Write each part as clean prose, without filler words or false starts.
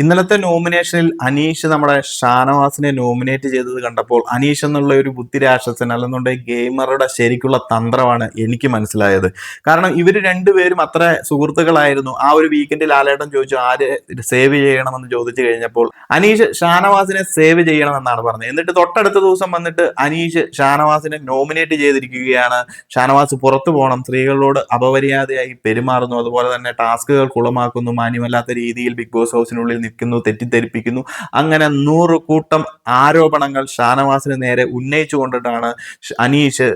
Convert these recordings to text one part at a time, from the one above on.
ഇന്നലത്തെ നോമിനേഷനിൽ അനീഷ് നമ്മുടെ ഷാനവാസിനെ നോമിനേറ്റ് ചെയ്തത് കണ്ടപ്പോൾ അനീഷ് എന്നുള്ള ഒരു ബുദ്ധിരാക്ഷസൻ അല്ലെന്നുണ്ടെങ്കിൽ ഗെയിമറുടെ ശരിക്കുള്ള തന്ത്രമാണ് എനിക്ക് മനസ്സിലായത്. കാരണം ഇവർ രണ്ടുപേരും അത്ര സുഹൃത്തുക്കളായിരുന്നു. ആ ഒരു വീക്കെൻഡിൽ ലാലേട്ടൻ ചോദിച്ചു ആര് സേവ് ചെയ്യണമെന്ന് ചോദിച്ചു കഴിഞ്ഞപ്പോൾ അനീഷ് ഷാനവാസിനെ സേവ് ചെയ്യണമെന്നാണ് പറഞ്ഞത്. എന്നിട്ട് തൊട്ടടുത്ത ദിവസം വന്നിട്ട് അനീഷ് ഷാനവാസിനെ നോമിനേറ്റ് ചെയ്തിരിക്കുകയാണ്. ഷാനവാസ് പുറത്തു പോകണം, സ്ത്രീകളോട് അപമര്യാദയായി പെരുമാറുന്നു, അതുപോലെ തന്നെ ടാസ്കുകൾ കുളമാക്കുന്നു, മാന്യമല്ലാത്ത രീതിയിൽ ബിഗ് ബോസ് ഹൗസിനുള്ളിൽ നിൽക്കുന്നു, തെറ്റിദ്ധരിപ്പിക്കുന്നു, അങ്ങനെ 100 കൂട്ടം ആരോപണങ്ങൾ ഷാനവാസിന് നേരെ ഉന്നയിച്ചുകൊണ്ടിട്ടാണ് അനീഷ്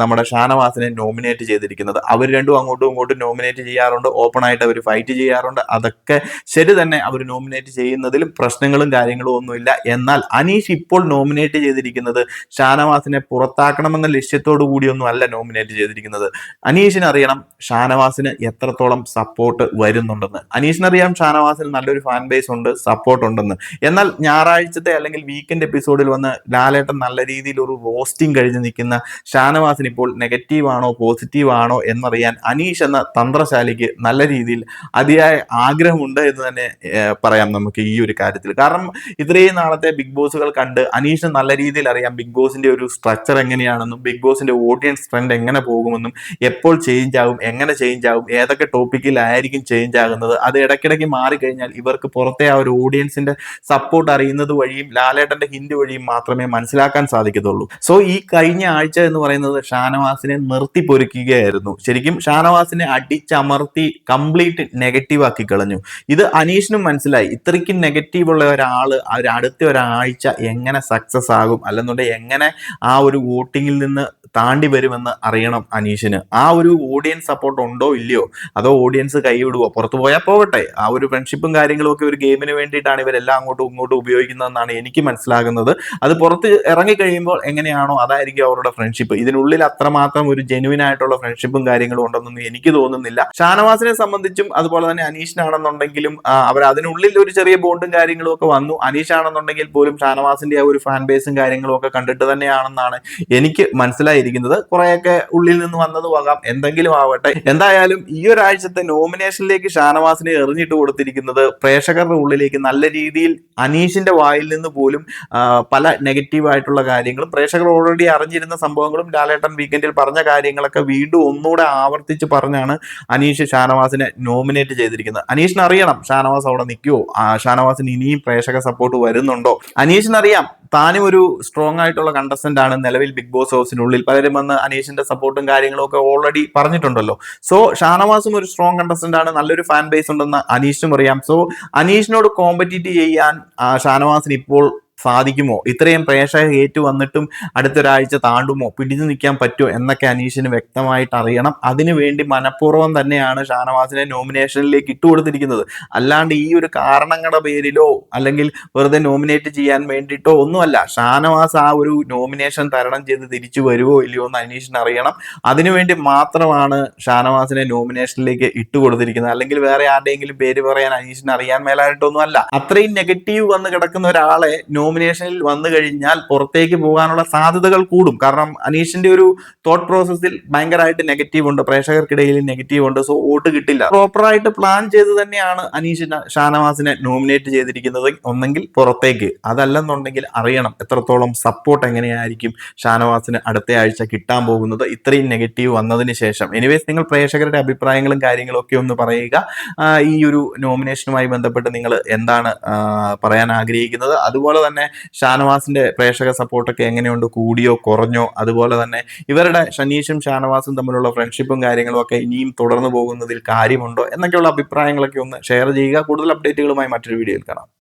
നമ്മുടെ ഷാനവാസിനെ നോമിനേറ്റ് ചെയ്തിരിക്കുന്നത്. അവർ രണ്ടും അങ്ങോട്ടും ഇങ്ങോട്ടും നോമിനേറ്റ് ചെയ്യാറുണ്ട്, ഓപ്പൺ ആയിട്ട് അവർ ഫൈറ്റ് ചെയ്യാറുണ്ട്. അതൊക്കെ ശരി തന്നെ, അവർ നോമിനേറ്റ് ചെയ്യുന്നതിലും പ്രശ്നങ്ങളും കാര്യങ്ങളും ഒന്നുമില്ല. എന്നാൽ അനീഷ് ഇപ്പോൾ നോമിനേറ്റ് ചെയ്തിരിക്കുന്നത് ഷാനവാസിനെ പുറത്താക്കണമെന്ന ലക്ഷ്യത്തോടു കൂടിയൊന്നും അല്ല നോമിനേറ്റ് ചെയ്തിരിക്കുന്നത്. അനീഷിന് അറിയണം ഷാനവാസിന് എത്രത്തോളം സപ്പോർട്ട് വരുന്നുണ്ടെന്ന്. അനീഷിനറിയാം ഷാനവാസിന് നല്ലൊരു ഫാൻ ബേസ് ഉണ്ട്, സപ്പോർട്ട് ഉണ്ടെന്ന്. എന്നാൽ ഞായറാഴ്ചത്തെ അല്ലെങ്കിൽ വീക്കെൻഡ് എപ്പിസോഡിൽ വന്ന് ലാലേട്ടൻ നല്ല രീതിയിൽ ഒരു റോസ്റ്റിംഗ് കഴിഞ്ഞ് നിൽക്കുന്ന ഷാനവാസിന് ഇപ്പോൾ നെഗറ്റീവ് ആണോ പോസിറ്റീവ് ആണോ എന്നറിയാൻ അനീഷ് എന്ന തന്ത്രശാലിക്ക് നല്ല രീതിയിൽ അതിയായ ആഗ്രഹമുണ്ട് എന്ന് തന്നെ പറയാം നമുക്ക് ഈ ഒരു കാര്യത്തിൽ. കാരണം ഇത്രയും നാളത്തെ ബിഗ് ബോസുകൾ കണ്ട് അനീഷിന് നല്ല രീതിയിൽ അറിയാം ബിഗ് ബോസിന്റെ ഒരു സ്ട്രക്ചർ എങ്ങനെയാണെന്നും ബിഗ് ബോസിന്റെ ഓഡിയൻസ് ട്രെൻഡ് എങ്ങനെ പോകുമെന്നും എപ്പോൾ ചേഞ്ച് ആകും, എങ്ങനെ ചേഞ്ച് ആകും, ഏതൊക്കെ ടോപ്പിക്കിലായിരിക്കും ചേഞ്ച് ആകുന്നത്, അത് ഇടയ്ക്കിടയ്ക്ക് മാറിക്കഴിഞ്ഞാൽ ഇവർക്ക് പുറത്തെ ആ ഒരു ഓഡിയൻസിന്റെ സപ്പോർട്ട് അറിയുന്നത് വഴിയും ലാലേട്ടന്റെ ഹിന്റ് വഴിയും മാത്രമേ മനസ്സിലാക്കാൻ സാധിക്കത്തുള്ളൂ. സോ ഈ കഴിഞ്ഞ ആഴ്ച എന്ന് പറയുന്നത് ഷാനവാസിനെ നിർത്തി പൊരിക്കുകയായിരുന്നു. ശരിക്കും ഷാനവാസിനെ അടിച്ചമർത്തി കംപ്ലീറ്റ് നെഗറ്റീവ് ആക്കി കളഞ്ഞു. ഇത് അനീഷിനും മനസ്സിലായി. ഇത്രയ്ക്കും നെഗറ്റീവ് ഉള്ള ഒരാള് അടുത്ത ഒരാഴ്ച എങ്ങനെ സക്സസ് ആകും, അല്ലെന്നുണ്ടെങ്കിൽ എങ്ങനെ ആ ഒരു വോട്ടിങ്ങിൽ നിന്ന് താണ്ടി വരുമെന്ന് അറിയണം അനീഷിന്. ആ ഒരു ഓഡിയൻസ് സപ്പോർട്ട് ഉണ്ടോ ഇല്ലയോ, അതോ ഓഡിയൻസ് കൈവിടുവോ, പുറത്തു പോയാൽ പോകട്ടെ. ആ ഒരു ഫ്രണ്ട്ഷിപ്പും കാര്യങ്ങളും ഒക്കെ ഒരു ഗെയിമിന് വേണ്ടിയിട്ടാണ് ഇവരെല്ലാം അങ്ങോട്ടും ഇങ്ങോട്ടും ഉപയോഗിക്കുന്നതെന്നാണ് എനിക്ക് മനസ്സിലാകുന്നത്. അത് പുറത്ത് ഇറങ്ങി കഴിയുമ്പോൾ എങ്ങനെയാണോ അതായിരിക്കും അവരുടെ ഫ്രണ്ട്ഷിപ്പ്. ഇതിനുള്ളിൽ അത്രമാത്രം ഒരു ജെനുവിൻ ആയിട്ടുള്ള ഫ്രണ്ട്ഷിപ്പും കാര്യങ്ങളും ഉണ്ടെന്നൊന്നും എനിക്ക് തോന്നുന്നില്ല. ഷാനവാസിനെ സംബന്ധിച്ചും അതുപോലെ തന്നെ അനീഷിനാണെന്നുണ്ടെങ്കിലും അവർ അതിനുള്ളിൽ ഒരു ചെറിയ ബോണ്ടും കാര്യങ്ങളും ഒക്കെ വന്നു. അനീഷ് ആണെന്നുണ്ടെങ്കിൽ പോലും ഷാനവാസിന്റെ ആ ഒരു ഫാൻ ബേസും കാര്യങ്ങളും ഒക്കെ കണ്ടിട്ട് തന്നെയാണെന്നാണ് എനിക്ക് മനസ്സിലായിരിക്കുന്നത്. കുറെയൊക്കെ ഉള്ളിൽ നിന്ന് വന്നത് പോകാം, എന്തെങ്കിലും ആവട്ടെ. എന്തായാലും ഈ ഒരാഴ്ചത്തെ നോമിനേഷനിലേക്ക് ഷാനവാസിനെ എറിഞ്ഞിട്ട് കൊടുത്തിരിക്കുന്നത് പ്രേക്ഷകരുടെ ഉള്ളിലേക്ക് നല്ല രീതിയിൽ അനീഷിന്റെ വായിൽ നിന്ന് പോലും പല നെഗറ്റീവ് ആയിട്ടുള്ള കാര്യങ്ങളും പ്രേക്ഷകർ ഓൾറെഡി അറിഞ്ഞിരുന്ന സംഭവങ്ങളും ലാലേട്ടൻ വീക്കെൻഡിൽ പറഞ്ഞ കാര്യങ്ങളൊക്കെ വീണ്ടും ഒന്നുകൂടെ ആവർത്തിച്ച് പറഞ്ഞാണ് അനീഷ് ഷാനവാസിനെ നോമിനേറ്റ് ചെയ്തിരിക്കുന്നത്. അനീഷിന് അറിയണം ഷാനവാസ് അവിടെ നിൽക്കുവോ, ഷാനവാസിന് ഇനിയും പ്രേക്ഷക സപ്പോർട്ട് വരുന്നുണ്ടോ. അനീഷിനറിയാം താനും ഒരു സ്ട്രോങ് ആയിട്ടുള്ള കണ്ടസ്റ്റന്റ് ആണ് നിലവിൽ ബിഗ് ബോസ് ഹൗസിനുള്ളിൽ. പലരും വന്ന് അനീഷിന്റെ സപ്പോർട്ടും കാര്യങ്ങളും ഒക്കെ ഓൾറെഡി പറഞ്ഞിട്ടുണ്ടല്ലോ. സോ ഷാനവാസും ഒരു സ്ട്രോങ് കണ്ടസ്റ്റന്റ് ആണ്, നല്ലൊരു ഫാൻ ബേസ് ഉണ്ടെന്ന് അനീഷിനും അറിയാം. സോ അനീഷിനോട് കോമ്പറ്റീറ്റ് ചെയ്യാൻ ഷാനവാസിന് ഇപ്പോൾ സാധിക്കുമോ, ഇത്രയും പ്രേക്ഷകർ ഏറ്റു വന്നിട്ടും അടുത്തൊരാഴ്ച താണ്ടുമോ, പിടിച്ചു നിൽക്കാൻ പറ്റുമോ എന്നൊക്കെ അനീഷിന് വ്യക്തമായിട്ട് അറിയണം. അതിനുവേണ്ടി മനഃപൂർവ്വം തന്നെയാണ് ഷാനവാസിനെ നോമിനേഷനിലേക്ക് ഇട്ടുകൊടുത്തിരിക്കുന്നത്. അല്ലാണ്ട് ഈ ഒരു കാരണങ്ങളുടെ പേരിലോ അല്ലെങ്കിൽ വെറുതെ നോമിനേറ്റ് ചെയ്യാൻ വേണ്ടിയിട്ടോ ഒന്നുമല്ല. ഷാനവാസ് ആ ഒരു നോമിനേഷൻ തരണം ചെയ്ത് തിരിച്ചു വരുമോ ഇല്ലയോ എന്ന് അനീഷിന് അറിയണം. അതിനുവേണ്ടി മാത്രമാണ് ഷാനവാസിനെ നോമിനേഷനിലേക്ക് ഇട്ടുകൊടുത്തിരിക്കുന്നത്. അല്ലെങ്കിൽ വേറെ ആരുടെയെങ്കിലും പേര് പറയാൻ അനീഷിന് അറിയാൻ മേലായിട്ടൊന്നും അല്ല. അത്രയും നെഗറ്റീവ് വന്ന് കിടക്കുന്ന ഒരാളെ നോമിനേഷനിൽ വന്നു കഴിഞ്ഞാൽ പുറത്തേക്ക് പോകാനുള്ള സാധ്യതകൾ കൂടും. കാരണം അനീഷിന്റെ ഒരു തോട്ട് പ്രോസസ്സിൽ ഭയങ്കരമായിട്ട് നെഗറ്റീവ് ഉണ്ട്, പ്രേക്ഷകർക്കിടയിൽ നെഗറ്റീവ് ഉണ്ട്. സോ വോട്ട് കിട്ടില്ല. പ്രോപ്പറായിട്ട് പ്ലാൻ ചെയ്ത് തന്നെയാണ് അനീഷിനെ ഷാനവാസിനെ നോമിനേറ്റ് ചെയ്തിരിക്കുന്നത്. ഒന്നെങ്കിൽ പുറത്തേക്ക്, അതല്ലെന്നുണ്ടെങ്കിൽ അറിയണം എത്രത്തോളം സപ്പോർട്ട് എങ്ങനെയായിരിക്കും ഷാനവാസിന് അടുത്ത ആഴ്ച കിട്ടാൻ പോകുന്നത് ഇത്രയും നെഗറ്റീവ് വന്നതിന് ശേഷം. എനിവേസ് നിങ്ങൾ പ്രേക്ഷകരുടെ അഭിപ്രായങ്ങളും കാര്യങ്ങളും ഒക്കെ ഒന്ന് പറയുക. ഈ ഒരു നോമിനേഷനുമായി ബന്ധപ്പെട്ട് നിങ്ങൾ എന്താണ് പറയാൻ ആഗ്രഹിക്കുന്നത്. അതുപോലെ തന്നെ ഷാനവാസിന്റെ പ്രേക്ഷക സപ്പോർട്ടൊക്കെ എങ്ങനെയുണ്ട്, കൂടിയോ കുറഞ്ഞോ, അതുപോലെ തന്നെ ഇവരുടെ ഷനീഷും ഷാനവാസും തമ്മിലുള്ള ഫ്രണ്ട്ഷിപ്പും കാര്യങ്ങളും ഒക്കെ ഇനിയും തുടർന്നു പോകുന്നതിൽ കാര്യമുണ്ടോ എന്നൊക്കെയുള്ള അഭിപ്രായങ്ങളൊക്കെ ഒന്ന് ഷെയർ ചെയ്യുക. കൂടുതൽ അപ്ഡേറ്റുകളുമായി മറ്റൊരു വീഡിയോയിൽ കാണാം.